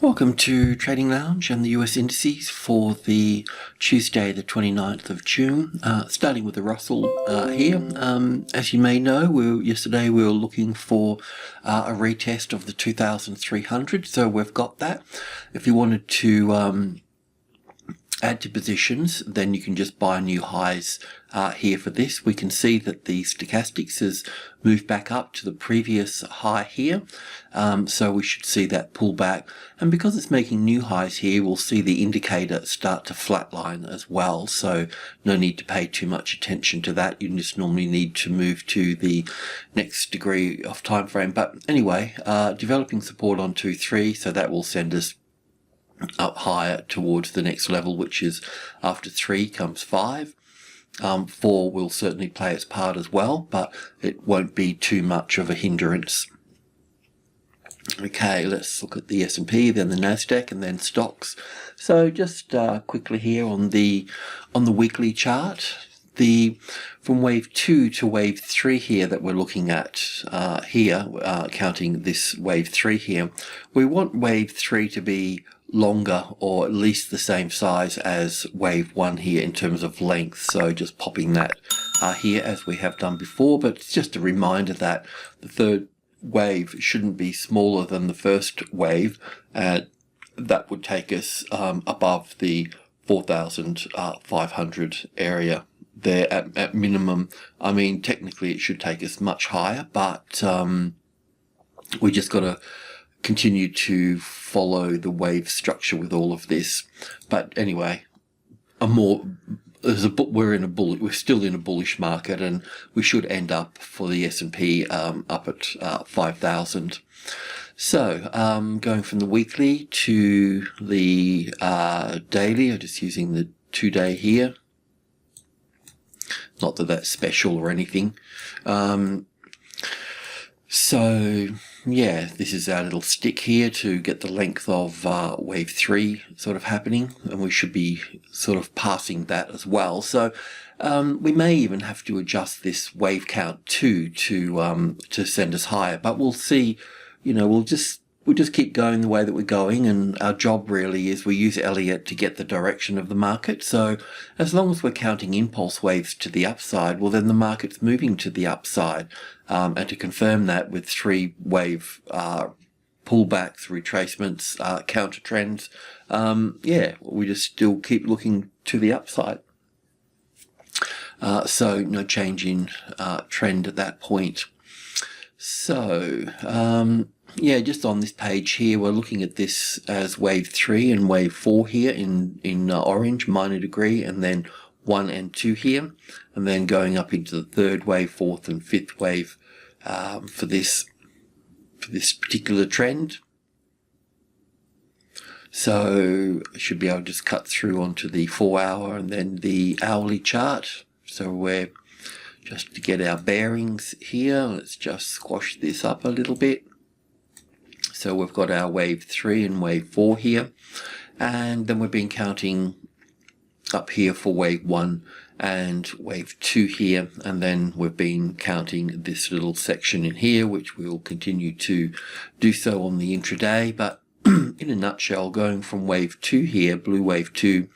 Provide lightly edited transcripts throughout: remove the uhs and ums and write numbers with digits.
Welcome to Trading Lounge and the US indices for the Tuesday the 29th of June. Starting with the Russell here. As you may know, yesterday we were looking for a retest of the 2,300, so we've got that. If you wanted to add to positions, then you can just buy new highs here for this. We can see that the stochastics has moved back up to the previous high here, so we should see that pull back, and because it's making new highs here, we'll see the indicator start to flatline as well, so no need to pay too much attention to that. You just normally need to move to the next degree of time frame. But anyway, developing support on 2-3, so that will send us up higher towards the next level, which is after 3 comes 5. 4 will certainly play its part as well, but it won't be too much of a hindrance. Okay, let's look at the S&P, then the Nasdaq, and then stocks. So just quickly here on the weekly chart, from wave 2 to wave 3 here that we're looking at here, counting this wave 3 here, we want wave 3 to be longer or at least the same size as wave 1 here in terms of length. So just popping that here as we have done before, but it's just a reminder that the third wave shouldn't be smaller than the first wave. That would take us above the 4,500 area there at minimum. I mean, technically it should take us much higher, but we just got to continue to follow the wave structure with all of this. But anyway, we're still in a bullish market, and we should end up for the S&P up at 5,000. So going from the weekly to the daily, I'm just using the 2-day here. Not that that's special or anything. So yeah, this is our little stick here to get the length of wave 3 sort of happening, and we should be sort of passing that as well. So we may even have to adjust this wave count to send us higher, but we'll see. You know, we'll just keep going the way that we're going, and our job really is we use Elliott to get the direction of the market. So as long as we're counting impulse waves to the upside, well then the market's moving to the upside. And to confirm that with 3 wave pullbacks, retracements, counter trends, yeah, we just still keep looking to the upside. So no change in trend at that point. So yeah, just on this page here, we're looking at this as wave 3 and wave 4 here in orange, minor degree, and then 1 and 2 here, and then going up into the 3rd wave, 4th and 5th wave for this particular trend. So I should be able to just cut through onto the 4-hour and then the hourly chart. So we're just to get our bearings here, let's just squash this up a little bit. So we've got our wave 3 and wave 4 here, and then we've been counting up here for wave 1 and wave 2 here, and then we've been counting this little section in here, which we'll continue to do so on the intraday. But in a nutshell, going from wave 2 here, blue wave 2,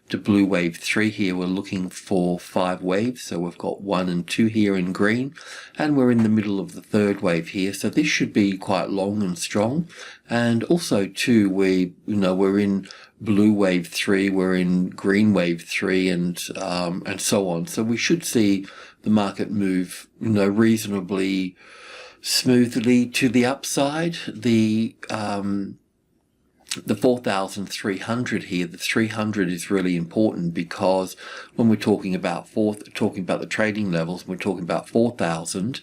to blue wave 3 here, we're looking for 5 waves. So we've got 1 and 2 here in green, and we're in the middle of the 3rd wave here. So this should be quite long and strong. And also too, we're in blue wave 3, we're in green wave 3, and so on. So we should see the market move, reasonably smoothly to the upside. The 4,300 here, the 300 is really important, because when we're talking about the trading levels, we're talking about 4,000.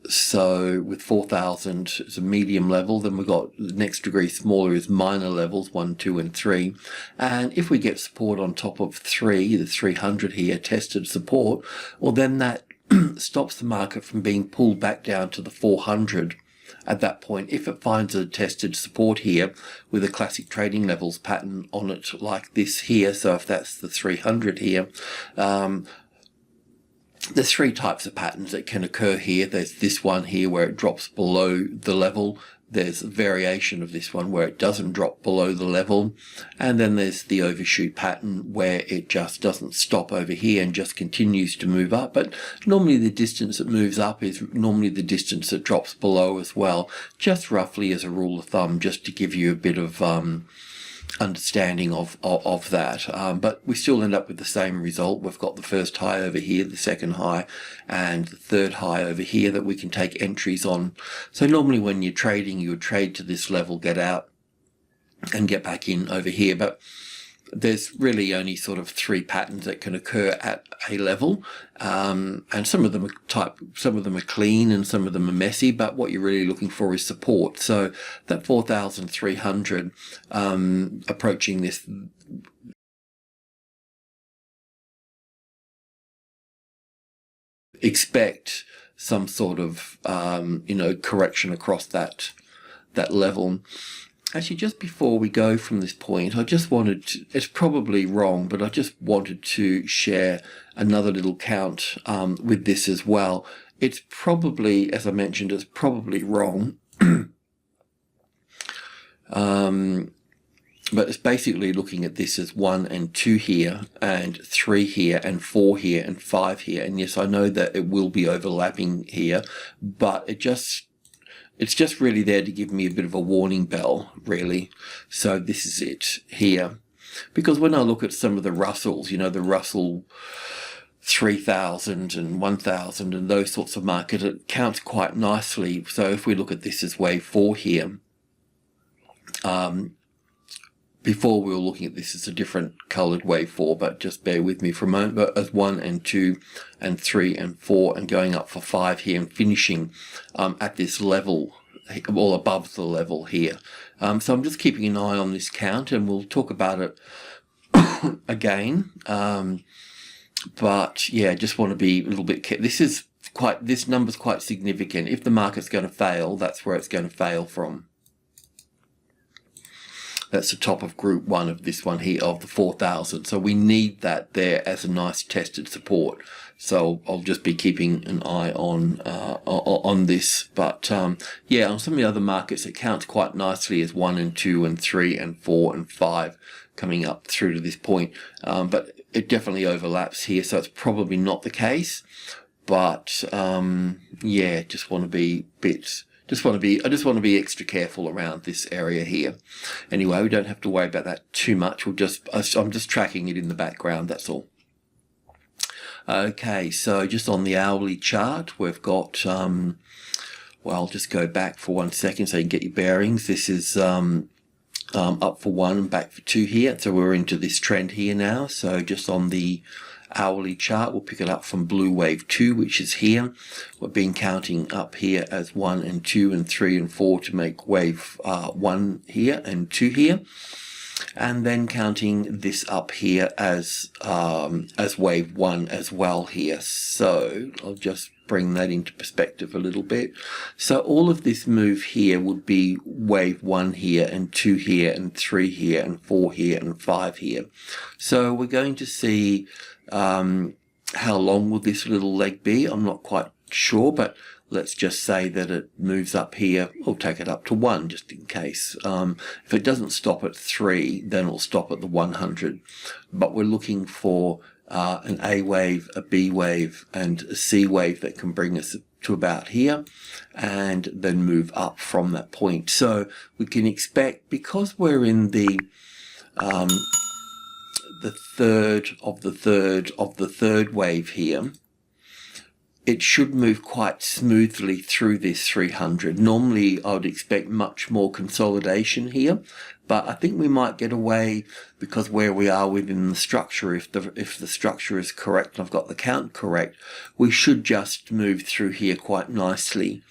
So with 4,000 as a medium level, then we've got the next degree smaller is minor levels, 1, 2, and 3. And if we get support on top of 3, the 300 here, tested support, well then that stops the market from being pulled back down to the 400. At that point, if it finds a tested support here with a classic trading levels pattern on it like this here, so if that's the 300 here, there's 3 types of patterns that can occur here. There's this one here where it drops below the level, there's a variation of this one where it doesn't drop below the level, and then there's the overshoot pattern where it just doesn't stop over here and just continues to move up. But normally the distance that moves up is normally the distance that drops below as well, just roughly as a rule of thumb, just to give you a bit of understanding of that, but we still end up with the same result. We've got the first high over here, the second high, and the third high over here that we can take entries on. So normally when you're trading, you would trade to this level, get out and get back in over here, but there's really only sort of 3 patterns that can occur at a level, and some of them are clean and some of them are messy, but what you're really looking for is support. So that 4,300 approaching this expect some sort of correction across that level. Actually, just before we go from this point, I just wanted to, it's probably wrong, but I just wanted to share another little count with this as well. It's probably, as I mentioned, it's probably wrong. But it's basically looking at this as 1 and 2 here, and 3 here, and 4 here, and 5 here. And yes, I know that it will be overlapping here, but it's just really there to give me a bit of a warning bell, really. So this is it here. Because when I look at some of the Russells, the Russell 3000 and 1000 and those sorts of markets, it counts quite nicely. So if we look at this as wave 4 here, before we were looking at this as a different coloured wave 4, but just bear with me for a moment, but as 1 and 2 and 3 and 4 and going up for 5 here and finishing at this level, all above the level here. So I'm just keeping an eye on this count, and we'll talk about it again. But yeah, just want to be a little bit careful. This number's quite significant. If the market's going to fail, that's where it's going to fail from. That's the top of group 1 of this one here, of the 4,000. So we need that there as a nice tested support. So I'll just be keeping an eye on this. But yeah, on some of the other markets, it counts quite nicely as 1 and 2 and 3 and 4 and 5 coming up through to this point. But it definitely overlaps here, so it's probably not the case. But yeah, just want to be I just want to be extra careful around this area here. Anyway, we don't have to worry about that too much. I'm just tracking it in the background, that's all. Okay, so just on the hourly chart, we've got, well, I'll just go back for 1 second so you can get your bearings. This is up for 1 and back for 2 here. So we're into this trend here now. So just on the hourly chart, we'll pick it up from blue wave 2, which is here. We've been counting up here as 1 and 2 and 3 and 4 to make wave 1 here and 2 here, and then counting this up here as wave 1 as well here. So I'll just bring that into perspective a little bit. So all of this move here would be wave 1 here and 2 here and 3 here and 4 here and 5 here. So we're going to see how long will this little leg be? I'm not quite sure, but let's just say that it moves up here. We'll take it up to 1 just in case. If it doesn't stop at 3, then it'll stop at the 100. But we're looking for an A wave, a B wave, and a C wave that can bring us to about here, and then move up from that point. So we can expect, because we're in the third of the third wave here, it should move quite smoothly through this 300. Normally I would expect much more consolidation here, but I think we might get away because where we are within the structure, if the structure is correct and I've got the count correct, we should just move through here quite nicely.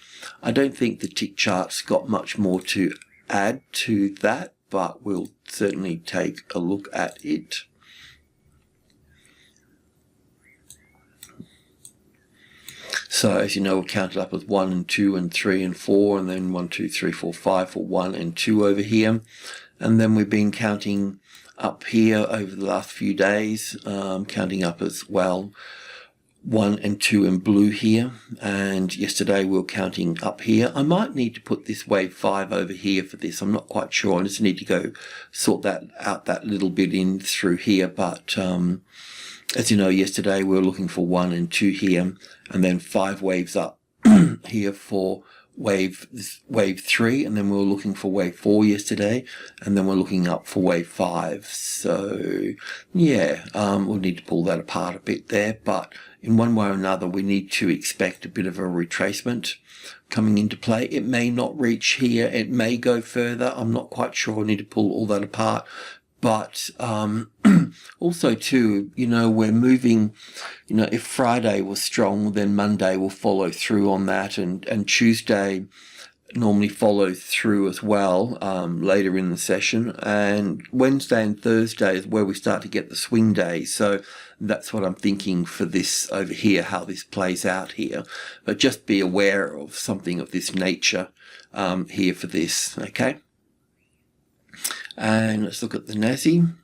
I don't think the tick chart's got much more to add to that, but we'll certainly take a look at it. So as you know, we'll count it up as 1 and 2 and 3 and 4, and then 1, 2, 3, 4, 5 for 1 and 2 over here. And then we've been counting up here over the last few days, counting up as well 1 and 2 in blue here, and yesterday we were counting up here. I might need to put this wave 5 over here for this. I'm not quite sure. I just need to go sort that out, that little bit in through here. But as you know, yesterday we were looking for 1 and 2 here, and then 5 waves up here for wave 3, and then we were looking for wave 4 yesterday, and then we're looking up for wave 5. So yeah, we'll need to pull that apart a bit there, but in one way or another we need to expect a bit of a retracement coming into play. It may not reach here, it may go further, I'm not quite sure. I need to pull all that apart. But also too, you know, we're moving, you know, if Friday was strong, then Monday will follow through on that, and Tuesday normally follows through as well later in the session, and Wednesday and Thursday is where we start to get the swing days. So that's what I'm thinking for this over here, how this plays out here. But just be aware of something of this nature here for this, okay? And let's look at the NASI.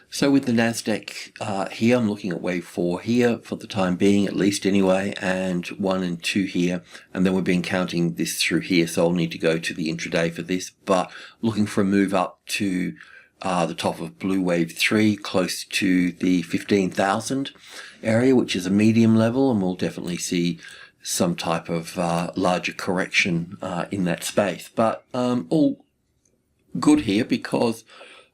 So with the NASDAQ here, I'm looking at wave 4 here for the time being, at least anyway, and 1 and 2 here, and then we've been counting this through here, so I'll need to go to the intraday for this, but looking for a move up to the top of blue wave 3, close to the 15,000 area, which is a medium level, and we'll definitely see some type of larger correction in that space. But all good here, because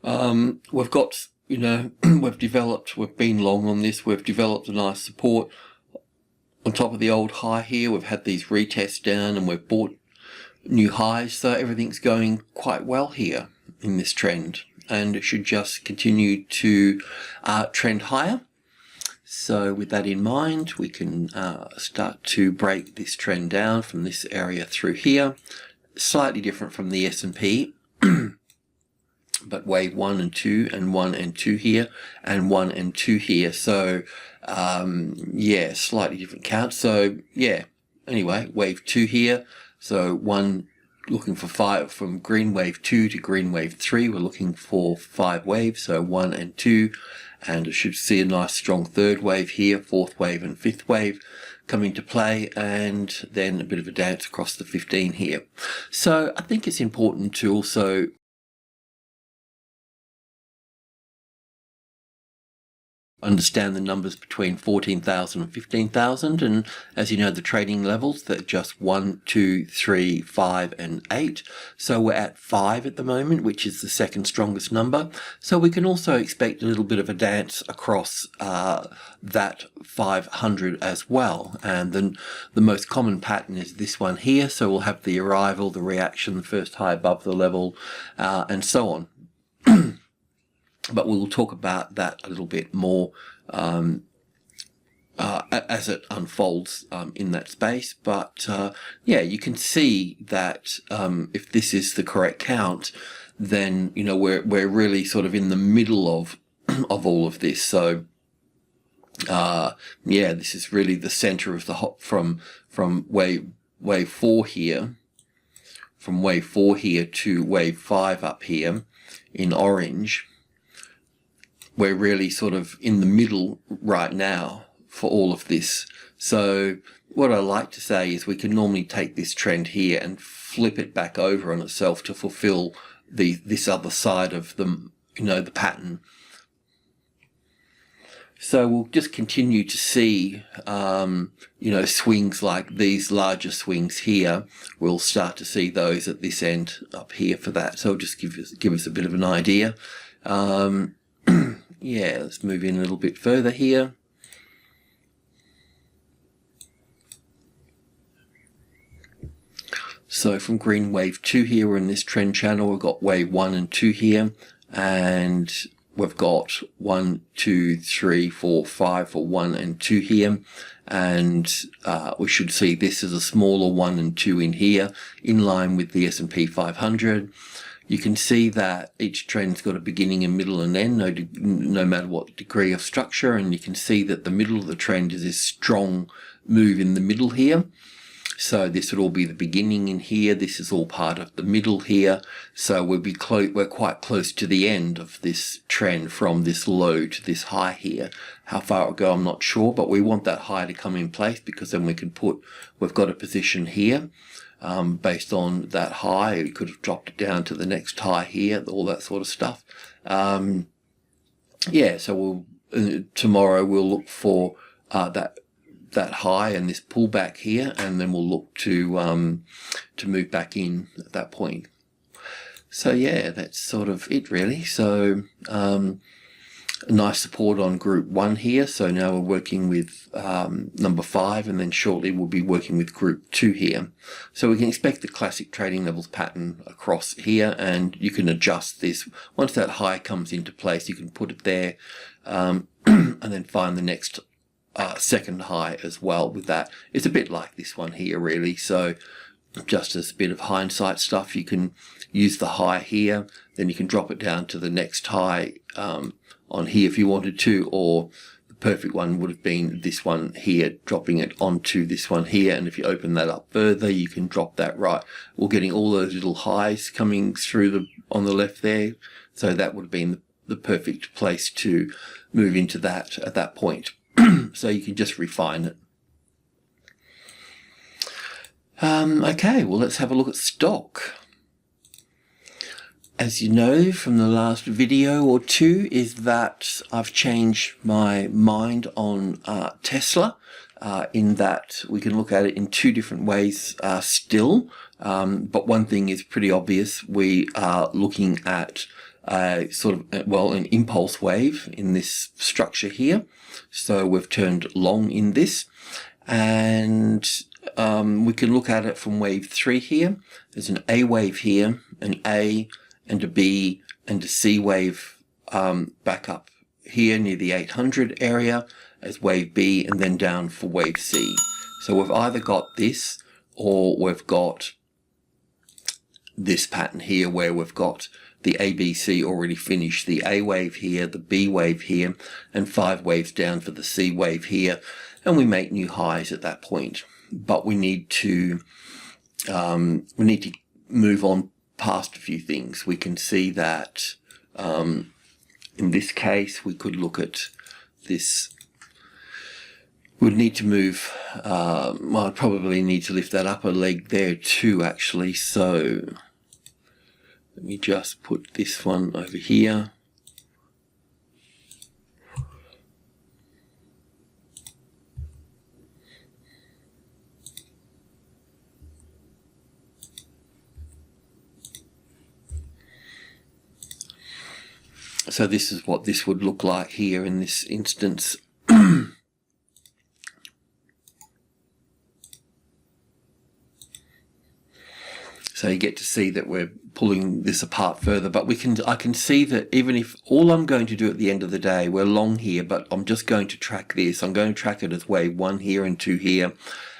we've got, you know, we've been long on this, we've developed a nice support on top of the old high here. We've had these retests down and we've bought new highs, so everything's going quite well here in this trend, and it should just continue to trend higher. So with that in mind, we can start to break this trend down from this area through here. Slightly different from the S&P. But wave 1 and 2 and 1 and 2 here and 1 and 2 here. So yeah, slightly different count. So yeah, anyway, wave 2 here. So 1 looking for 5 from green wave 2 to green wave 3. We're looking for 5 waves, so 1 and 2, and it should see a nice strong third wave here, fourth wave and fifth wave coming to play, and then a bit of a dance across the 15 here. So I think it's important to also understand the numbers between 14,000 and 15,000, and as you know, the trading levels, that are just 1, 2, 3, 5 and 8. So we're at 5 at the moment, which is the second strongest number. So we can also expect a little bit of a dance across that 500 as well. And then the most common pattern is this one here. So we'll have the arrival, the reaction, the first high above the level, and so on. But we'll talk about that a little bit more as it unfolds in that space. But yeah, you can see that if this is the correct count, then you know we're really sort of in the middle of all of this. So yeah, this is really the center of the hop from wave 4 here, from wave 4 here to wave 5 up here in orange. We're really sort of in the middle right now for all of this. So what I like to say is we can normally take this trend here and flip it back over on itself to fulfill this other side of the, you know, the pattern. So we'll just continue to see, you know, swings like these larger swings here. We'll start to see those at this end up here for that. So it'll just give us a bit of an idea. Yeah, let's move in a little bit further here. So from green wave 2 here, we're in this trend channel. We've got wave 1 and 2 here, and we've got 1, 2, 3, 4, 5 for 1 and 2 here, and we should see this as a smaller 1 and 2 in here, in line with the S&P 500. You can see that each trend's got a beginning and middle and end, no matter what degree of structure, and you can see that the middle of the trend is this strong move in the middle here. So this would all be the beginning in here. This is all part of the middle here. So we're quite close to the end of this trend from this low to this high here. How far it'll go, I'm not sure, but we want that high to come in place, because then we've got a position here. Based on that high, we could have dropped it down to the next high here, all that sort of stuff. Yeah, so tomorrow we'll look for that high and this pullback here, and then we'll look to move back in at that point. So yeah, that's sort of it really. So a nice support on group 1 here. So now we're working with number 5, and then shortly we'll be working with group 2 here. So we can expect the classic trading levels pattern across here, and you can adjust this. Once that high comes into place, you can put it there and then find the next second high as well with that. It's a bit like this one here really. So just as a bit of hindsight stuff, you can use the high here, then you can drop it down to the next high on here if you wanted to, or the perfect one would have been this one here, dropping it onto this one here, and if you open that up further, you can drop that right. We're getting all those little highs coming through on the left there, so that would have been the perfect place to move into that at that point. So you can just refine it. Okay, well, let's have a look at stock. As you know from the last video or two, is that I've changed my mind on Tesla, in that we can look at it in 2 different ways still. But one thing is pretty obvious. We are looking at sort of, well, an impulse wave in this structure here. So we've turned long in this, and we can look at it from wave 3 here. There's an A wave here, an A and a B and a C wave back up here near the 800 area as wave B, and then down for wave C. So we've either got this, or we've got this pattern here where we've got the ABC already finished, the A wave here, the B wave here, and 5 waves down for the C wave here, and we make new highs at that point. But we need to move on past a few things. We can see that in this case we could look at this. We'd need to move, well, I'd probably need to lift that upper leg there too actually, so let me just put this one over here. So this is what this would look like here in this instance. So you get to see that we're pulling this apart further, but I can see that even if all I'm going to do at the end of the day, we're long here, but I'm just going to track this. I'm going to track it as wave 1 here and 2 here,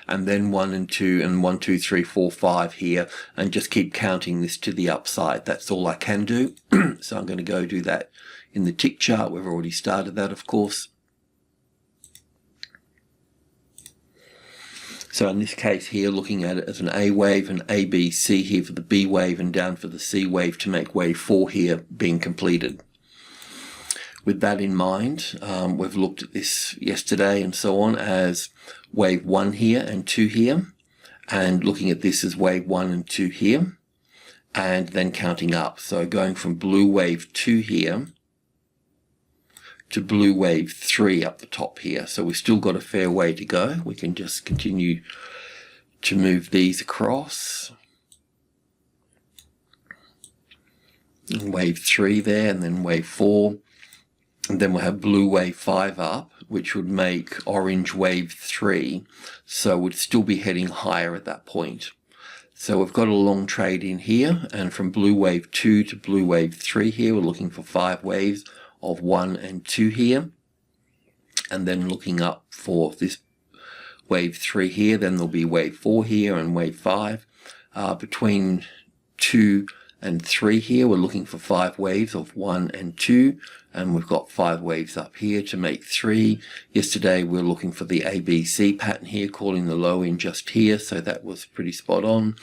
and then 1 and 2 and 1, 2, 3, 4, 5 here, and just keep counting this to the upside. That's all I can do. So I'm going to go do that in the tick chart. We've already started that, of course. So in this case here, looking at it as an A wave, an A, B, C here for the B wave, and down for the C wave to make wave 4 here being completed. With that in mind, we've looked at this yesterday and so on as wave 1 here and 2 here, and looking at this as wave 1 and 2 here, and then counting up. So going from blue wave 2 here to blue wave 3 up the top here. So we've still got a fair way to go. We can just continue to move these across. And wave 3 there, and then wave 4. And then we'll have blue wave 5 up, which would make orange wave 3. So we'd still be heading higher at that point. So we've got a long trade in here, and from blue wave 2 to blue wave 3 here, we're looking for 5 waves of 1 and 2 here, and then looking up for this wave 3 here. Then there'll be wave 4 here and wave 5. Between 2 and 3 here, we're looking for 5 waves of 1 and 2, and we've got 5 waves up here to make 3. Yesterday we were looking for the ABC pattern here, calling the low in just here, so that was pretty spot on.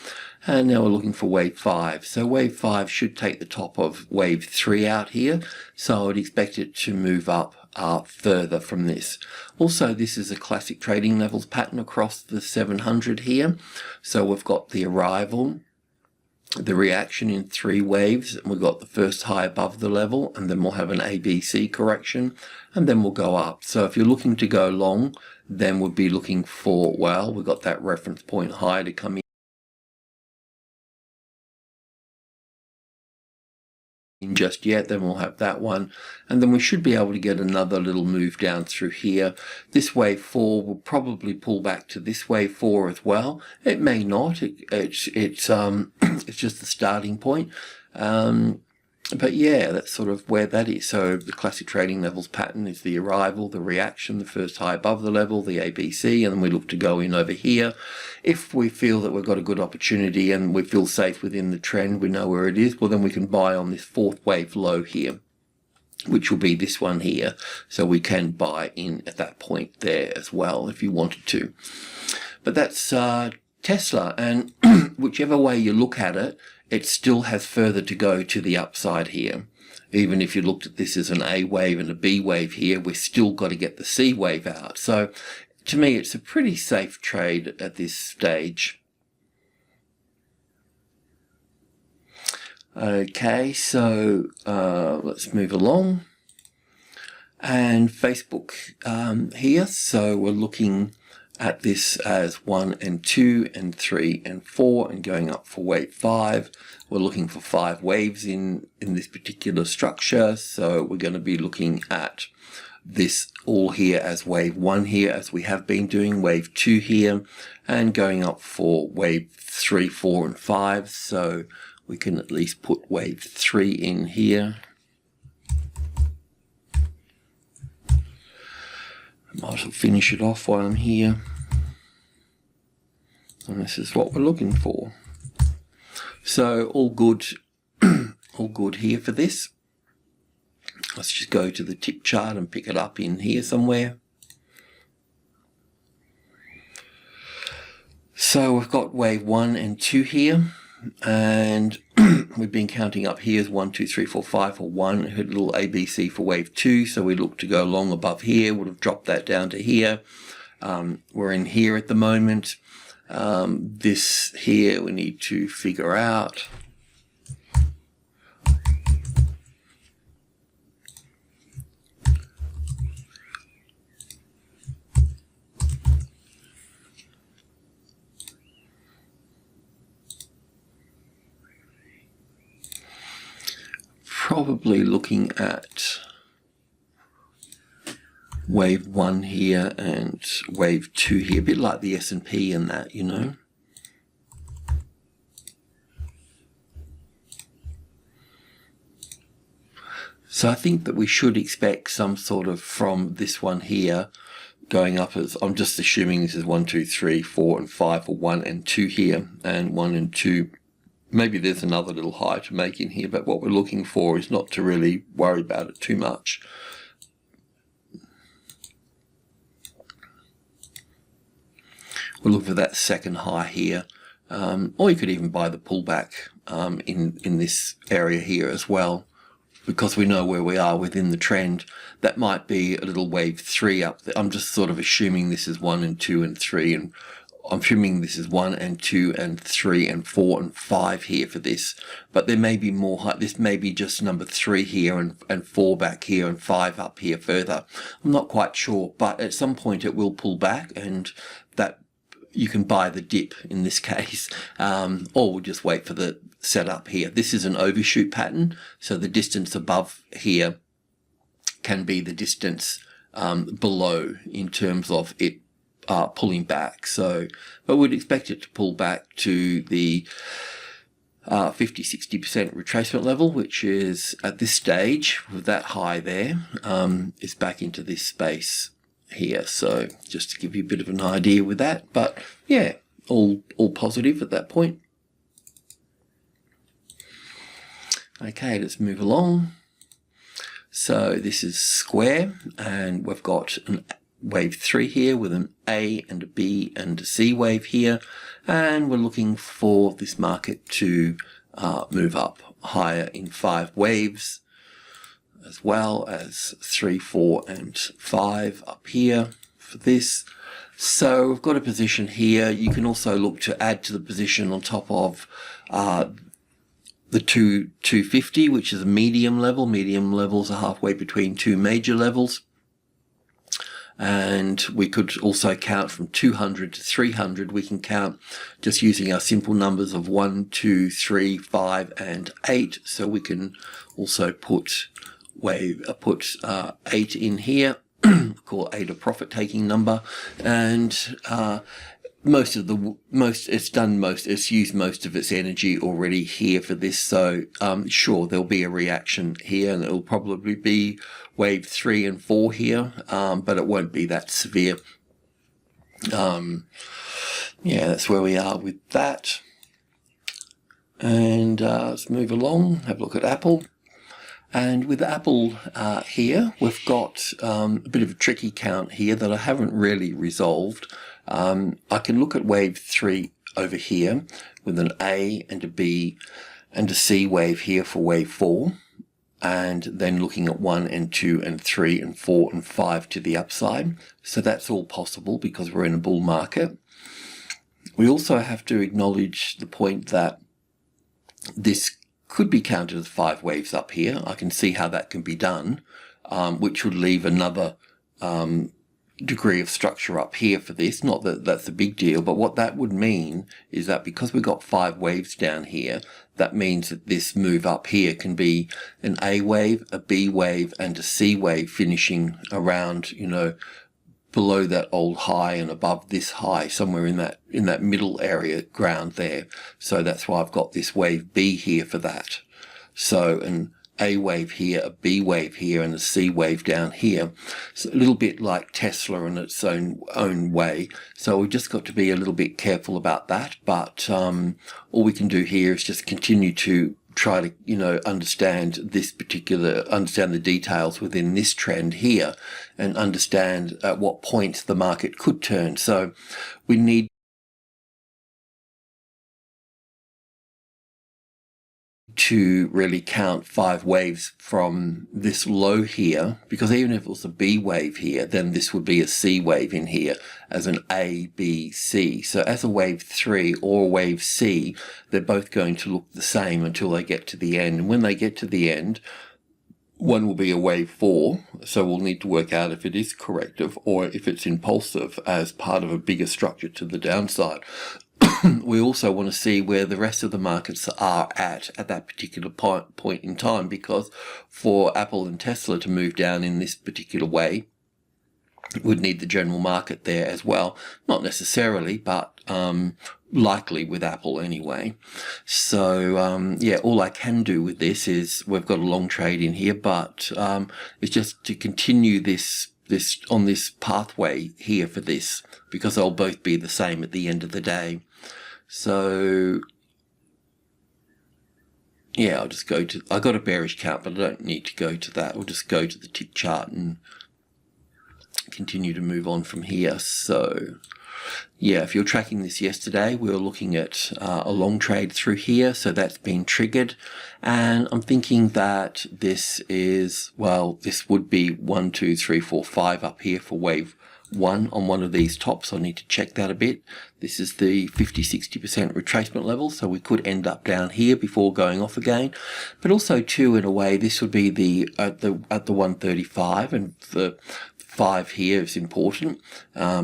And now we're looking for wave 5. So wave 5 should take the top of wave 3 out here, so I would expect it to move up further from this. Also, this is a classic trading levels pattern across the 700 here. So we've got the arrival, the reaction in 3 waves, and we've got the first high above the level, and then we'll have an ABC correction, and then we'll go up. So if you're looking to go long, then we'll be looking for, well, we've got that reference point high to come in just yet, then we'll have that one, and then we should be able to get another little move down through here. This wave 4 will probably pull back to this wave 4 as well. It may not. It's just the starting point. But yeah, that's sort of where that is. So the classic trading levels pattern is the arrival, the reaction, the first high above the level, the ABC, and then we look to go in over here. If we feel that we've got a good opportunity and we feel safe within the trend, we know where it is, well then we can buy on this 4th wave low here, which will be this one here. So we can buy in at that point there as well if you wanted to. But that's Tesla, and whichever way you look at it, it still has further to go to the upside here. Even if you looked at this as an A wave and a B wave here, we've still got to get the C wave out. So to me, it's a pretty safe trade at this stage. Okay, so let's move along. And Facebook here, so we're looking at this as 1 and 2 and 3 and 4 and going up for wave 5. We're looking for 5 waves in this particular structure, so we're going to be looking at this all here as wave 1 here, as we have been doing, wave 2 here, and going up for wave 3, 4 and 5. So we can at least put wave 3 in here. Might as well finish it off while I'm here. And this is what we're looking for. So all good, all good here for this. Let's just go to the tick chart and pick it up in here somewhere. So we've got wave 1 and 2 here, and we've been counting up here as 1, 2, 3, 4, 5 for 1. Hit a little ABC for wave 2, so we look to go long above here. Would have dropped that down to here. We're in here at the moment. This here we need to figure out. Probably looking at wave 1 here and wave 2 here, a bit like the S&P and that, you know. So I think that we should expect some sort of, from this one here, going up as, I'm just assuming this is 1, 2, 3, 4 and 5 for 1 and 2 here, and 1 and 2. Maybe there's another little high to make in here, but what we're looking for is not to really worry about it too much. We'll look for that second high here, or you could even buy the pullback in this area here as well, because we know where we are within the trend. That might be a little wave 3 up there. I'm just sort of assuming this is 1 and 2 and 3, and I'm assuming this is 1 and 2 and 3 and 4 and 5 here for this, but there may be more high. This may be just number 3 here and 4 back here and 5 up here further. I'm not quite sure, but at some point it will pull back, and that you can buy the dip in this case, or we'll just wait for the setup here. This is an overshoot pattern, so the distance above here can be the distance below in terms of it pulling back. So, but we'd expect it to pull back to the 50-60% retracement level, which is at this stage with that high there, is back into this space here. So just to give you a bit of an idea with that, but yeah, all positive at that point. Okay, let's move along. So this is square, and we've got an wave 3 here with an A and a B and a C wave here, and we're looking for this market to move up higher in 5 waves. as well as 3, 4 and 5 up here for this. So we've got a position here. You can also look to add to the position on top of the 250, which is a medium level. Medium levels are halfway between two major levels. And we could also count from 200 to 300. We can count just using our simple numbers of 1, 2, 3, 5 and 8. So we can also put 8 in here. Call 8 a profit taking number, and it's used most of its energy already here for this. So sure, there'll be a reaction here, and it'll probably be wave 3 and 4 here, but it won't be that severe. Yeah, that's where we are with that. And let's move along, have a look at Apple. And with Apple here, we've got a bit of a tricky count here that I haven't really resolved. I can look at wave 3 over here with an A and a B and a C wave here for wave 4, and then looking at 1 and 2 and 3 and 4 and 5 to the upside. So that's all possible because we're in a bull market. We also have to acknowledge the point that this could be counted as 5 waves up here. I can see how that can be done, which would leave another degree of structure up here for this. Not that that's a big deal, but what that would mean is that because we've got 5 waves down here, that means that this move up here can be an A wave, a B wave, and a C wave finishing around, you know, below that old high and above this high, somewhere in that middle area ground there. So that's why I've got this wave B here for that. So an A wave here, a B wave here, and a C wave down here. It's a little bit like Tesla in its own way. So we've just got to be a little bit careful about that. But all we can do here is just continue to try to, you know, understand the details within this trend here, and understand at what point the market could turn. So we need to really count 5 waves from this low here, because even if it was a B wave here, then this would be a C wave in here as an A, B, C. So as a wave 3 or wave C, they're both going to look the same until they get to the end. And when they get to the end, one will be a wave 4, so we'll need to work out if it is corrective or if it's impulsive as part of a bigger structure to the downside. We also want to see where the rest of the markets are at that particular point in time, because for Apple and Tesla to move down in this particular way, it would need the general market there as well. Not necessarily, but likely with Apple anyway. So yeah, all I can do with this is, we've got a long trade in here, but it's just to continue this on this pathway here for this, because they'll both be the same at the end of the day. So yeah, I'll just go to, I got a bearish count, but I don't need to go to that. We'll just go to the tick chart and continue to move on from here. So yeah, if you're tracking this yesterday, we were looking at a long trade through here, so that's been triggered. And I'm thinking that this is, well, this would be 1, 2, 3, 4, 5 up here for wave 1 on one of these tops. I need to check that a bit. This is the 50-60% retracement level, so we could end up down here before going off again. But also too, in a way, this would be the at the 135, and the 5 here is important,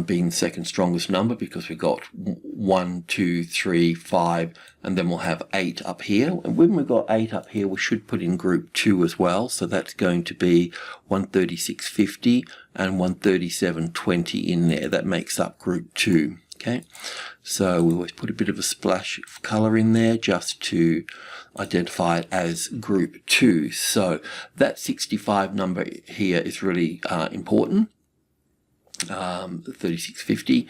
being the second strongest number, because we've got 1, 2, 3, 5, and then we'll have 8 up here. And when we've got 8 up here, we should put in group 2 as well. So that's going to be 136.50 and 137.20 in there. That makes up group 2. Okay, so we always put a bit of a splash of color in there just to identify it as group 2. So that 65 number here is really important, 36.50.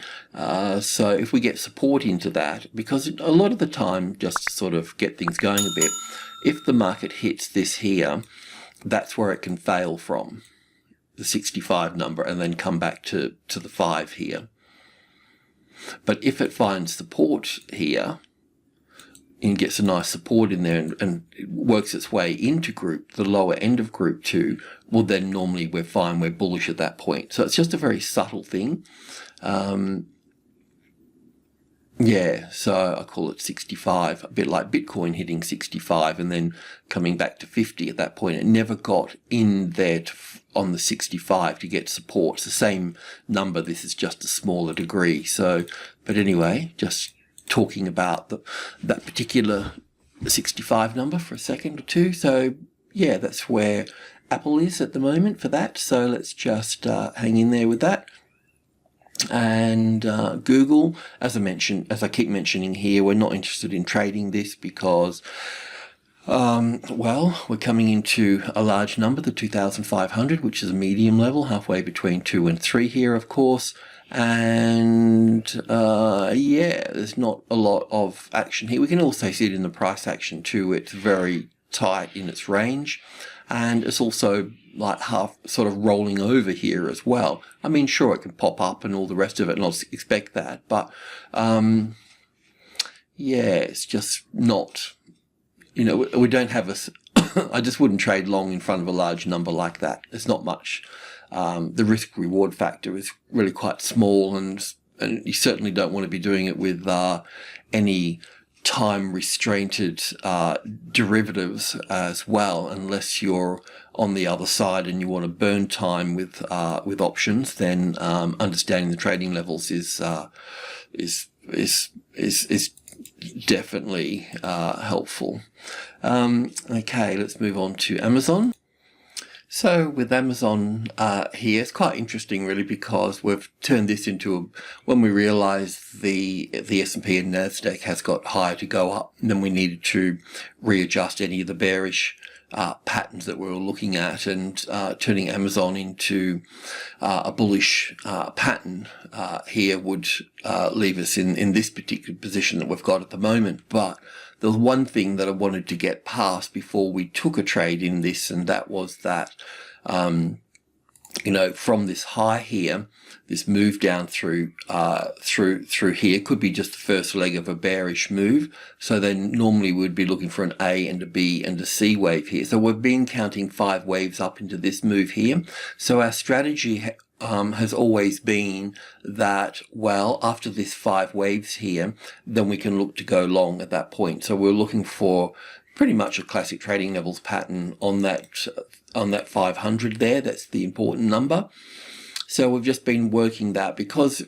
So if we get support into that, because a lot of the time, just to sort of get things going a bit, if the market hits this here, that's where it can fail from, the 65 number, and then come back to the 5 here. But if it finds support here, and gets a nice support in there and it works its way into the lower end of group 2, well then normally we're fine, we're bullish at that point. So it's just a very subtle thing. Yeah, so I call it 65, a bit like Bitcoin hitting 65 and then coming back to 50 at that point. It never got in there on the 65 to get support. It's the same number, this is just a smaller degree. So, but anyway, just talking about that particular 65 number for a second or two. So yeah, that's where Apple is at the moment for that. So let's just hang in there with that. And Google, as I keep mentioning here, we're not interested in trading this because well, we're coming into a large number, the 2,500, which is a medium level, halfway between 2 and 3 here, of course. And yeah, there's not a lot of action here. We can also see it in the price action too. It's very tight in its range, and it's also like half sort of rolling over here as well. I mean, sure, it can pop up and all the rest of it, and I'll expect that, but yeah, it's just not, you know, we don't have I just wouldn't trade long in front of a large number like that. There's not much. The risk reward factor is really quite small, and you certainly don't want to be doing it with any time restrained derivatives as well, unless you're on the other side and you want to burn time with options. Then understanding the trading levels is definitely helpful. Okay, let's move on to Amazon. So with Amazon here, it's quite interesting really, because we've turned this into when we realized the S&P and NASDAQ has got higher to go up, and then we needed to readjust any of the bearish patterns that we were looking at, and turning Amazon into a bullish pattern here would leave us in this particular position that we've got at the moment. But there was one thing that I wanted to get past before we took a trade in this, and that was that, you know, from this high here, this move down through here could be just the first leg of a bearish move. So then normally we'd be looking for an A and a B and a C wave here. So we've been counting 5 waves up into this move here. So our strategy has always been that, well, after this 5 waves here, then we can look to go long at that point. So we're looking for pretty much a classic trading levels pattern on that 500 there. That's the important number. So we've just been working that, because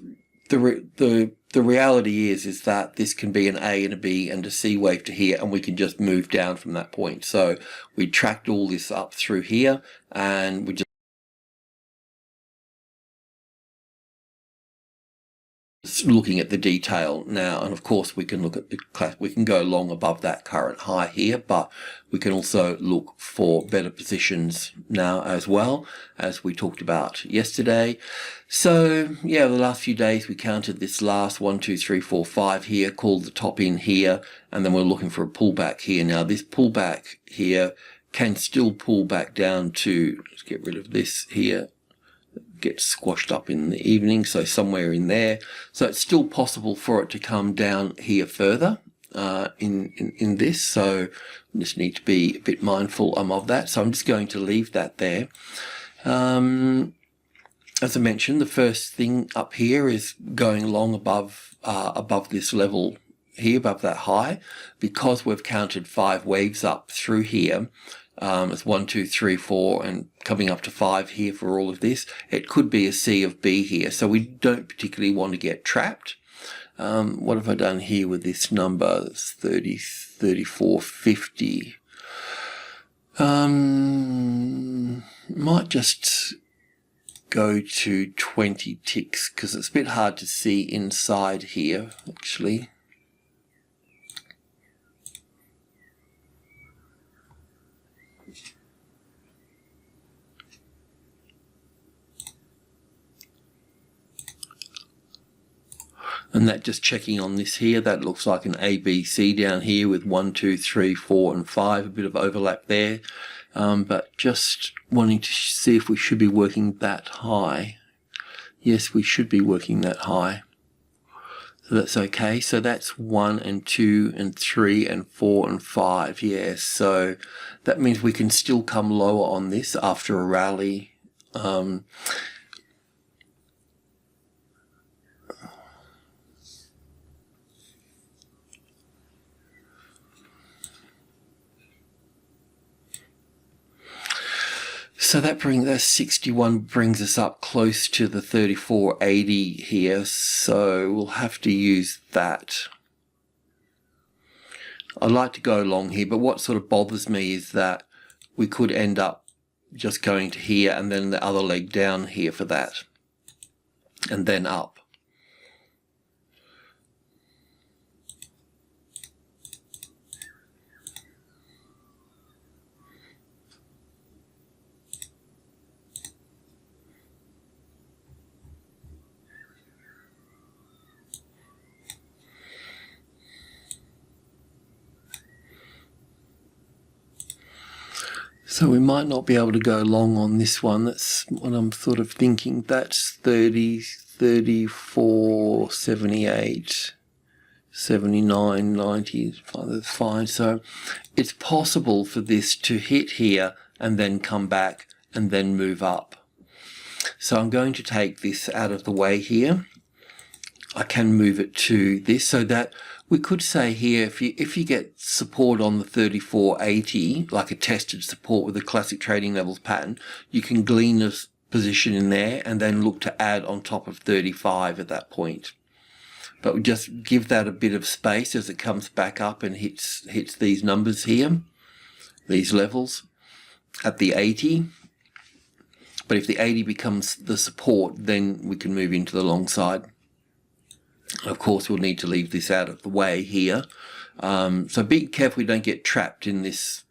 the reality is that this can be an A and a B and a C wave to here, and we can just move down from that point. So we tracked all this up through here, and we just looking at the detail now. And of course we can look at we can go long above that current high here, but we can also look for better positions now as well, as we talked about yesterday. So yeah, the last few days we counted this last 1, 2, 3, 4, 5 here, called the top in here, and then we're looking for a pullback here. Now this pullback here can still pull back down to, let's get rid of this here, get squashed up in the evening, so somewhere in there. So it's still possible for it to come down here further in this, so I just need to be a bit mindful of that. So I'm just going to leave that there. As I mentioned, the first thing up here is going long above this level here, above that high, because we've counted 5 waves up through here. It's 1, 2, 3, 4, and coming up to 5 here for all of this. It could be a C of B here, so we don't particularly want to get trapped. What have I done here with this number? It's 30, 34, 50. Might just go to 20 ticks, because it's a bit hard to see inside here, actually. And that, just checking on this here, that looks like an ABC down here with 1, 2, 3, 4, and 5, a bit of overlap there. But just wanting to see if we should be working that high. Yes, we should be working that high. That's okay. So that's 1 and 2 and 3 and 4 and 5. Yeah, so that means we can still come lower on this after a rally. So that 61 brings us up close to the 34.80 here, so we'll have to use that. I'd like to go long here, but what sort of bothers me is that we could end up just going to here and then the other leg down here for that, and then up. So we might not be able to go long on this one. That's what I'm sort of thinking. That's 30, 34, 78, 79, 90. That's fine. So it's possible for this to hit here and then come back and then move up. So I'm going to take this out of the way here. I can move it to this, so that we could say here, if you get support on the 34.80, like a tested support with a classic trading levels pattern, you can glean this position in there and then look to add on top of 35 at that point. But we just give that a bit of space as it comes back up and hits these numbers here, these levels at the 80. But if the 80 becomes the support, then we can move into the long side. Of course, we'll need to leave this out of the way here. So be careful we don't get trapped in this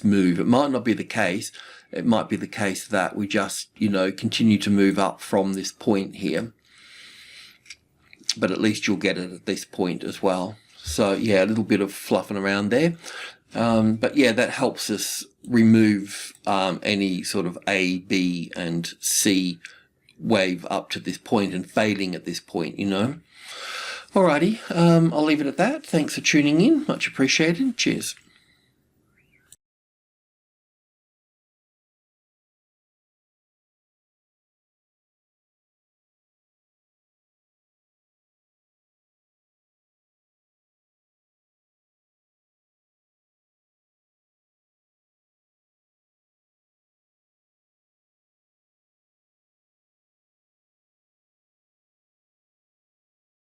move. It might not be the case. It might be the case that we just, continue to move up from this point here. But at least you'll get it at this point as well. So yeah, a little bit of fluffing around there. But yeah, that helps us remove any sort of A, B, and C wave up to this point and failing at this point, Alrighty, I'll leave it at that. Thanks for tuning in. Much appreciated. Cheers.